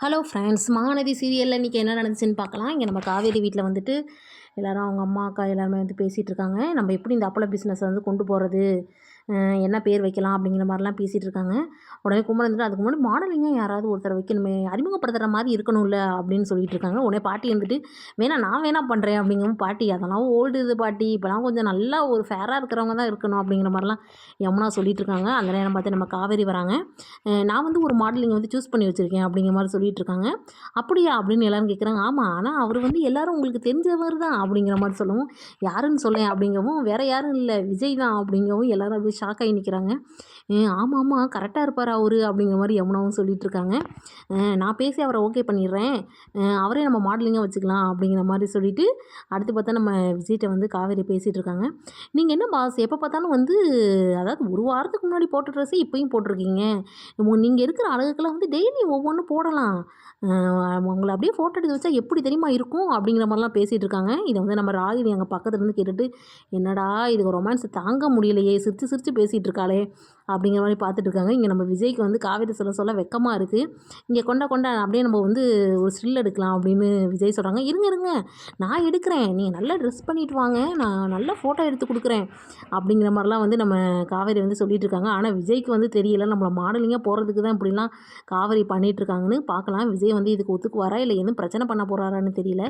Hello friends, Mahanadi சீரியலில் இன்றைக்கி என்ன நடந்துச்சுன்னு பார்க்கலாம். இங்கே நம்ம காவேரி வீட்டில் வந்துட்டு எல்லோரும் அவங்க அம்மா அக்கா எல்லாருமே வந்து பேசிகிட்டு இருக்காங்க. நம்ம எப்படி இந்த அப்பள பிஸ்னஸை வந்து கொண்டு போகிறது, என்ன பேர் வைக்கலாம் அப்படிங்கிற மாதிரிலாம் பேசிகிட்டு இருக்காங்க. உடனே குமரன் வந்துட்டு அதுக்கு முன்னாடி மாடலிங்காக யாராவது ஒருத்தரை வைக்கணுமே, அறிமுகப்படுத்துகிற மாதிரி இருக்கணும்ல அப்படின்னு சொல்லிட்டு இருக்காங்க. உடனே பாட்டி வந்துட்டு நான் வேணா பண்ணுறேன் அப்படிங்கவும், பாட்டி அதெல்லாம் ஓல்டு இது பாட்டி, இப்போலாம் கொஞ்சம் நல்லா ஒரு ஃபேராக இருக்கிறவங்க தான் இருக்கணும் அப்படிங்கிற மாதிரிலாம் யமுனா சொல்லிட்டு இருக்காங்க. அந்த நேரம் பார்த்து நம்ம காவேரி வராங்க. நான் வந்து ஒரு மாடலிங் வந்து சூஸ் பண்ணி வச்சுருக்கேன் அப்படிங்கிற மாதிரி சொல்லிட்டு இருக்காங்க. அப்படியா அப்படின்னு எல்லாரும் கேட்குறாங்க. ஆமாம், ஆனால் அவர் வந்து எல்லாரும் உங்களுக்கு தெரிஞ்சவர் தான் அப்படிங்கிற மாதிரி சொல்லவும், யாருன்னு சொல்லேன் அப்படிங்கவும், வேற யாரும் இல்லை விஜய் தான் அப்படிங்கவும் எல்லாரும் அப்படியே ஷாக் ஆகி நிற்கிறாங்க. ஆமாம் ஆமாம் கரெக்டாக இருப்பார் அவரு அப்படிங்கிற மாதிரி யமுனாவும் சொல்லிட்டு இருக்காங்க. நான் பேசி அவரை ஓகே பண்ணிடுறேன், அவரே நம்ம மாடலிங்காக வச்சுக்கலாம் அப்படிங்கிற மாதிரி சொல்லிட்டு அடுத்து பார்த்தா நம்ம விஜய்கிட்ட வந்து காவேரி பேசிகிட்டு இருக்காங்க. நீங்கள் என்ன பாஸ் எப்போ பார்த்தாலும் வந்து, அதாவது ஒரு வாரத்துக்கு முன்னாடி போட்ட ட்ரெஸ்ஸே இப்போயும் போட்டிருக்கீங்க, நீங்கள் இருக்கிற அழகுக்கெல்லாம் வந்து டெய்லி ஒவ்வொன்றும் போடலாம், உங்களை அப்படியே ஃபோட்டோ எடுத்து வச்சா எப்படி தெரியுமா இருக்கும் அப்படிங்கிற மாதிரிலாம் பேசிகிட்டு இருக்காங்க. இதை வந்து நம்ம ராகினி அங்கே பக்கத்துல இருந்து கேட்டுட்டு, என்னடா இது ரொமான்ஸ் தாங்க முடியலையே, சிரித்து சிரித்து பேசிகிட்டு இருக்காளே அப்படிங்கிற மாதிரி பார்த்துட்டு இருக்காங்க. இங்கே நம்ம விஜய்க்கு வந்து காவேரி சொல்ல சொல்ல வெக்கமாக இருக்குது. இங்கே கொண்டா அப்படியே நம்ம வந்து ஒரு ஸ்டில் எடுக்கலாம் அப்படின்னு விஜய் சொல்கிறாங்க. இருங்க இருங்க நான் எடுக்கிறேன், நீங்கள் நல்லா ட்ரெஸ் பண்ணிட்டு வாங்க, நான் நல்லா ஃபோட்டோ எடுத்து கொடுக்குறேன் அப்படிங்கிற மாதிரிலாம் வந்து நம்ம காவேரி வந்து சொல்லிட்டு இருக்காங்க. ஆனால் விஜய்க்கு வந்து தெரியல, நம்மளை மாடலிங்காக போகிறதுக்கு தான் இப்படிலாம் காவேரி பண்ணிகிட்ருக்காங்கன்னு. பார்க்கலாம் விஜய் வந்து இதுக்கு ஒத்துக்குவாரா இல்லை எதுவும் பிரச்சனை பண்ண போகிறாரான்னு தெரியல.